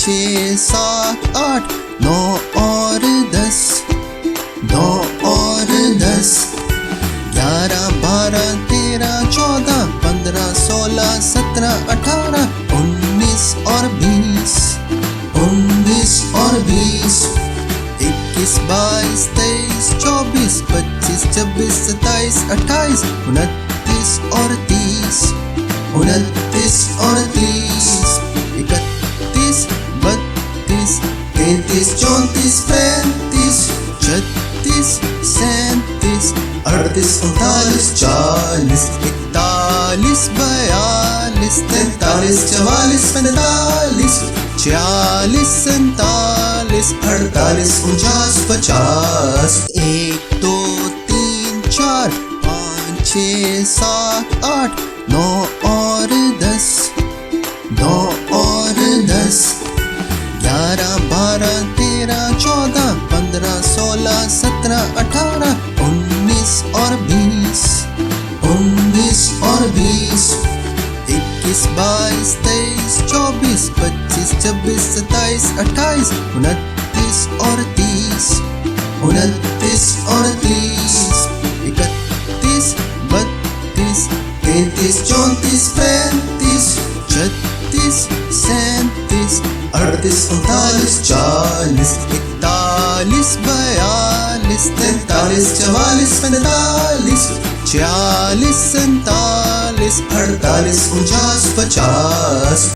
छः सात आठ, 9 और 10, 9 और 10, 11 12 13 14 15 16 17 18 19 और 20, 19 और 20, 21 22 23 24 25 26 27 28 29 और 30, 29 और 30, 31 32 33 34 35 36 37 38 39 40 41 42 43 44 45 46 47 48 49 50, 1 2 3 4 5 6 7 8 9 और 10, 9 और 10, 11 12 13 14 15 16 17 18 19 और 20, 19 और 20, 21 22 23 24 25 26 27 28 29 और 30, 29 और 30, 31 32 33 34 35 36 37 38 39 40 41 42 43 44 45 46 47 48 49 50,